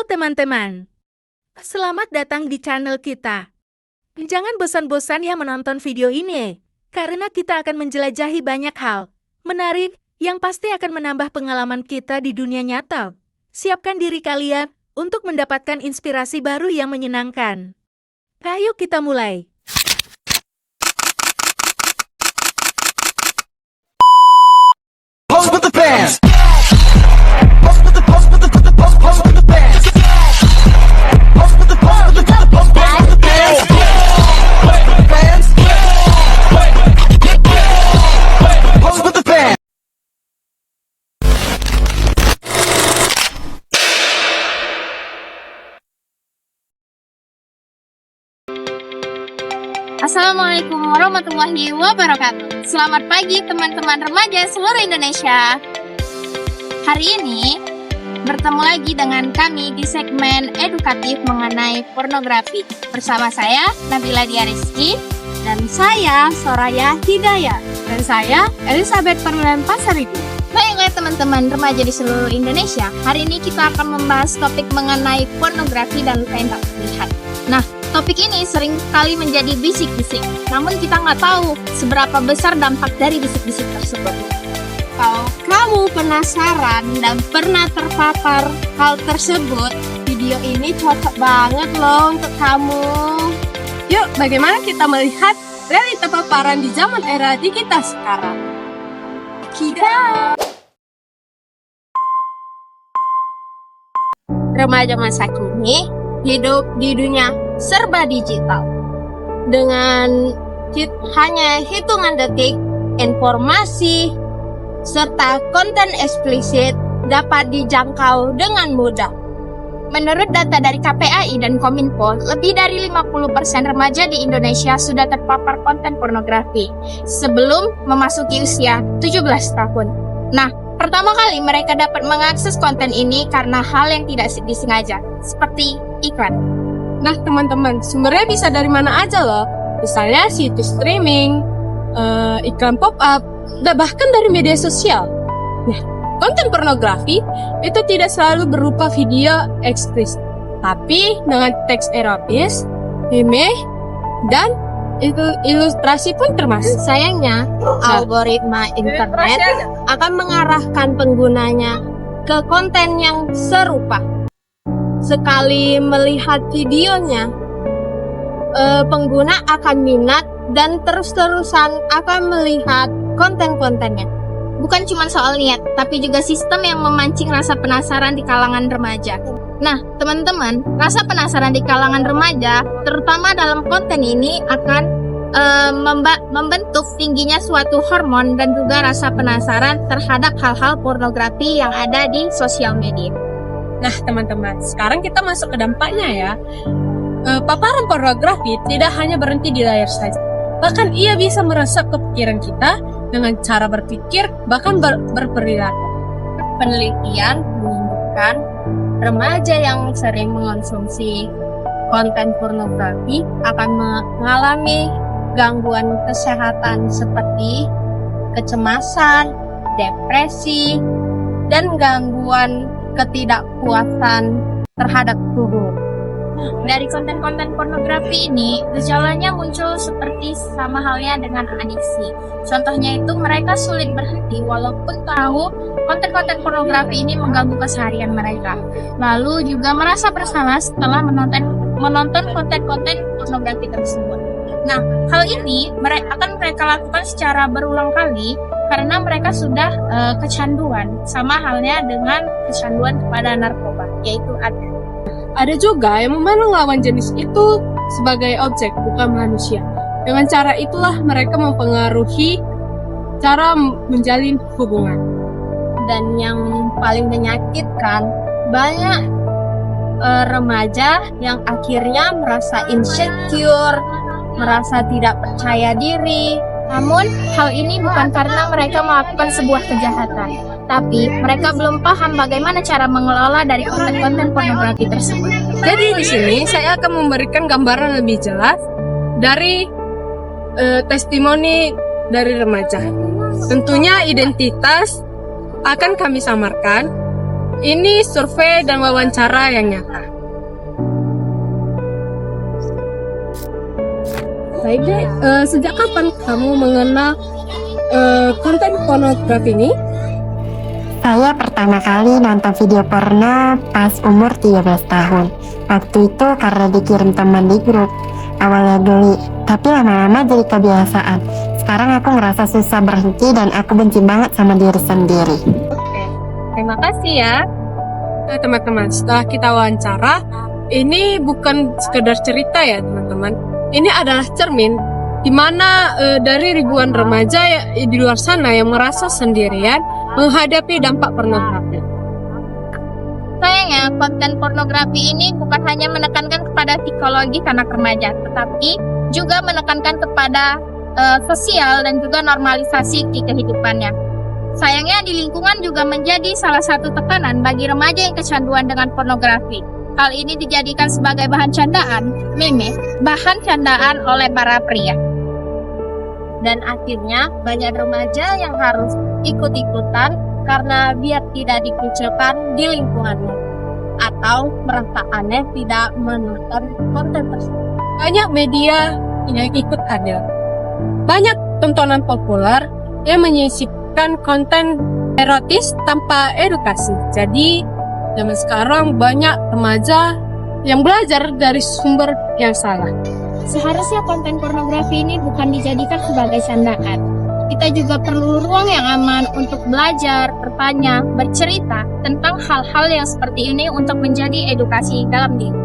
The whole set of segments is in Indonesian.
Halo teman-teman, selamat datang di channel kita. Jangan bosan-bosan ya menonton video ini, karena kita akan menjelajahi banyak hal menarik yang pasti akan menambah pengalaman kita di dunia nyata. Siapkan diri kalian untuk mendapatkan inspirasi baru yang menyenangkan. Ayo kita mulai. Pose with the fans. Pose with the pose with the pose with the fans. Pose with the pose with the pose with the fans. Fans. Pose with the fans. Assalamualaikum warahmatullahi wabarakatuh. Selamat pagi teman-teman remaja seluruh Indonesia. Hari ini bertemu lagi dengan kami di segmen edukatif mengenai pornografi. Bersama saya Nabila Dia Rizky dan saya Soraya Hidayat dan saya Elizabeth Perlen Pasaribu. Baiklah teman-teman remaja di seluruh Indonesia, hari ini kita akan membahas topik mengenai pornografi dan luka yang tak terlihat. Nah, topik ini sering kali menjadi bisik-bisik, namun kita nggak tahu seberapa besar dampak dari bisik-bisik tersebut. Kalau kamu penasaran dan pernah terpapar hal tersebut, video ini cocok banget loh untuk kamu. Yuk, bagaimana kita melihat realita paparan di zaman era digital sekarang? Remaja masa kini hidup di dunia serba digital. Dengan hanya hitungan detik, informasi serta konten eksplisit dapat dijangkau dengan mudah. Menurut data dari KPAI dan Kominfo, lebih dari 50% remaja di Indonesia sudah terpapar konten pornografi sebelum memasuki usia 17 tahun. Nah, pertama kali mereka dapat mengakses konten ini karena hal yang tidak disengaja, seperti iklan. Nah teman-teman, sumbernya bisa dari mana aja loh. Misalnya situs streaming, iklan pop-up, dan bahkan dari media sosial. Nah, konten pornografi itu tidak selalu berupa video eksplisit, tapi dengan teks erotis, meme, dan itu ilustrasi pun termasuk. Sayangnya, algoritma internet akan mengarahkan penggunanya ke konten yang serupa. Sekali melihat videonya, pengguna akan minat dan terus-terusan akan melihat konten-kontennya. Bukan cuma soal niat, tapi juga sistem yang memancing rasa penasaran di kalangan remaja. Nah, teman-teman, rasa penasaran di kalangan remaja, terutama dalam konten ini, akan membentuk tingginya suatu hormon dan juga rasa penasaran terhadap hal-hal pornografi yang ada di sosial media. Nah teman-teman, sekarang kita masuk ke dampaknya ya. Paparan pornografi tidak hanya berhenti di layar saja, bahkan ia bisa meresap ke pikiran kita dengan cara berpikir, bahkan berperilaku. Penelitian menunjukkan remaja yang sering mengonsumsi konten pornografi akan mengalami gangguan kesehatan seperti kecemasan, depresi, dan gangguan ketidakpuasan terhadap tubuh. Dari konten-konten pornografi ini, gejalanya muncul seperti sama halnya dengan adiksi. Contohnya itu mereka sulit berhenti walaupun tahu konten-konten pornografi ini mengganggu keseharian mereka. Lalu juga merasa bersalah setelah menonton konten-konten pornografi tersebut. Nah, hal ini akan mereka lakukan secara berulang kali karena mereka sudah kecanduan, sama halnya dengan kecanduan kepada narkoba, yaitu addict. Ada juga yang memandang lawan jenis itu sebagai objek, bukan manusia. Dengan cara itulah mereka mempengaruhi cara menjalin hubungan. Dan yang paling menyakitkan, banyak remaja yang akhirnya merasa insecure, merasa tidak percaya diri. Namun, hal ini bukan karena mereka melakukan sebuah kejahatan, tapi mereka belum paham bagaimana cara mengelola dari konten-konten pornografi tersebut. Jadi di sini saya akan memberikan gambaran lebih jelas dari testimoni dari remaja. Tentunya identitas akan kami samarkan. Ini survei dan wawancara yang nyata. Baik deh, sejak kapan kamu mengenal konten pornografi ini? Saya pertama kali nonton video porno pas umur 13 tahun. Waktu itu karena dikirim teman di grup. Awalnya geli, tapi lama-lama jadi kebiasaan. Sekarang aku ngerasa susah berhenti dan aku benci banget sama diri sendiri. Oke, terima kasih ya. Teman-teman, setelah kita wawancara, ini bukan sekedar cerita ya teman-teman. Ini adalah cermin di mana dari ribuan remaja di luar sana yang merasa sendirian menghadapi dampak pornografi. Sayangnya, konten pornografi ini bukan hanya menekankan kepada psikologi anak remaja, tetapi juga menekankan kepada sosial dan juga normalisasi di kehidupannya. Sayangnya di lingkungan juga menjadi salah satu tekanan bagi remaja yang kecanduan dengan pornografi. Hal ini dijadikan sebagai bahan candaan, meme, bahan candaan oleh para pria. Dan akhirnya banyak remaja yang harus ikut-ikutan karena biar tidak dikucilkan di lingkungannya. Atau merasa aneh tidak menonton konten tersebut. Banyak media yang ikut hadir. Banyak tontonan populer yang menyisipkan konten erotis tanpa edukasi. Jadi, zaman sekarang banyak remaja yang belajar dari sumber yang salah. Seharusnya konten pornografi ini bukan dijadikan sebagai candaan. Kita juga perlu ruang yang aman untuk belajar, bertanya, bercerita tentang hal-hal yang seperti ini untuk menjadi edukasi dalam diri.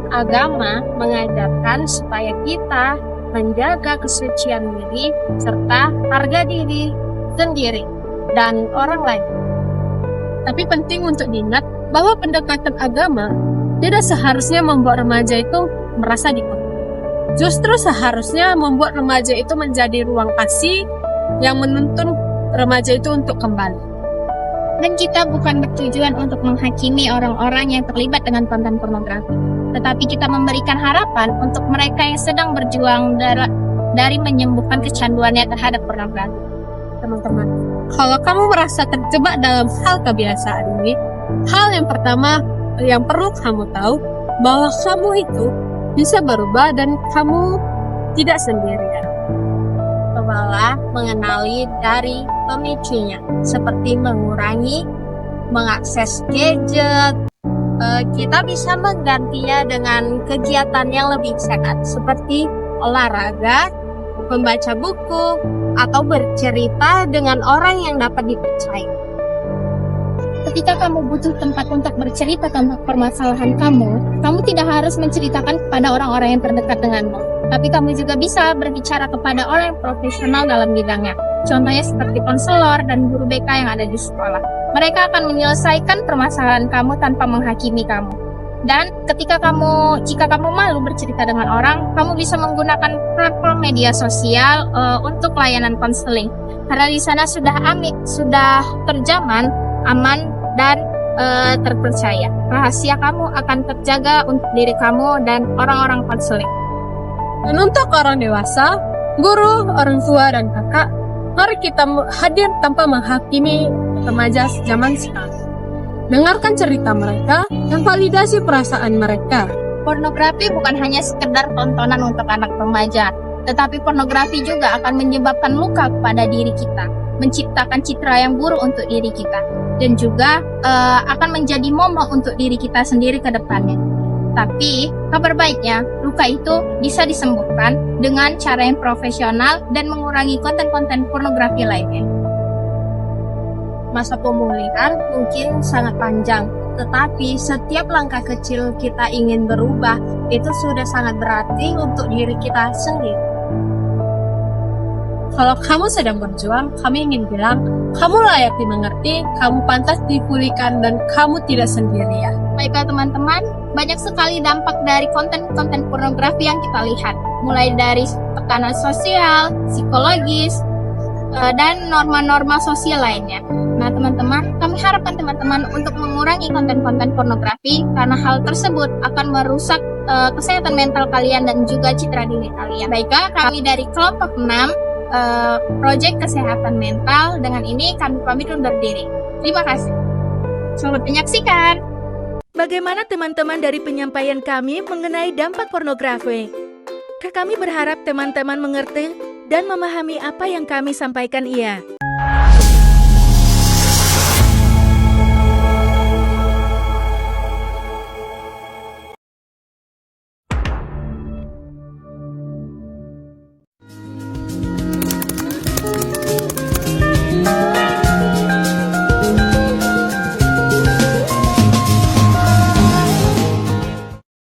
Agama mengajarkan supaya kita menjaga kesucian diri serta harga diri sendiri dan orang lain. Tapi penting untuk diingat bahwa pendekatan agama tidak seharusnya membuat remaja itu merasa dikekang. Justru seharusnya membuat remaja itu menjadi ruang kasih yang menuntun remaja itu untuk kembali. Dan kita bukan bertujuan untuk menghakimi orang-orang yang terlibat dengan konten pornografi, tetapi kita memberikan harapan untuk mereka yang sedang berjuang dari menyembuhkan kecanduannya terhadap pornografi. Teman-teman, kalau kamu merasa terjebak dalam hal kebiasaan ini, hal yang pertama yang perlu kamu tahu bahwa kamu itu bisa berubah dan kamu tidak sendirian. Cobalah mengenali dari pemicunya, seperti mengurangi mengakses gadget. Kita bisa menggantinya dengan kegiatan yang lebih sehat, seperti olahraga, membaca buku, atau bercerita dengan orang yang dapat dipercaya. Ketika kamu butuh tempat untuk bercerita tentang permasalahan kamu tidak harus menceritakan kepada orang-orang yang terdekat denganmu. Tapi kamu juga bisa berbicara kepada orang yang profesional dalam bidangnya. Contohnya seperti konselor dan guru BK yang ada di sekolah. Mereka akan menyelesaikan permasalahan kamu tanpa menghakimi kamu. Dan jika kamu malu bercerita dengan orang, kamu bisa menggunakan platform media sosial untuk layanan konseling. Karena di sana sudah terjamin, aman, dan terpercaya. Rahasia kamu akan terjaga untuk diri kamu dan orang-orang konseling. Dan untuk orang dewasa, guru, orang tua, dan kakak, mari kita hadir tanpa menghakimi remaja zaman sekarang. Dengarkan cerita mereka dan validasi perasaan mereka. Pornografi bukan hanya sekedar tontonan untuk anak remaja, tetapi pornografi juga akan menyebabkan luka kepada diri kita, menciptakan citra yang buruk untuk diri kita, dan juga akan menjadi momok untuk diri kita sendiri ke depannya. Tapi, kabar baiknya, luka itu bisa disembuhkan dengan cara yang profesional dan mengurangi konten-konten pornografi lainnya. Masa pemulihan mungkin sangat panjang, tetapi setiap langkah kecil kita ingin berubah, itu sudah sangat berarti untuk diri kita sendiri. Kalau kamu sedang berjuang, kami ingin bilang, kamu layak dimengerti, kamu pantas dipulihkan, dan kamu tidak sendirian. Baiklah teman-teman, banyak sekali dampak dari konten-konten pornografi yang kita lihat. Mulai dari tekanan sosial, psikologis, dan norma-norma sosial lainnya. Nah teman-teman, kami harapkan teman-teman untuk mengurangi konten-konten pornografi karena hal tersebut akan merusak kesehatan mental kalian dan juga citra diri kalian. Baiklah, kami dari kelompok 6 Proyek Kesehatan Mental, dengan ini kami pamit undur diri. Terima kasih. Selamat menyaksikan. Bagaimana teman-teman dari penyampaian kami mengenai dampak pornografi? Kami berharap teman-teman mengerti dan memahami apa yang kami sampaikan.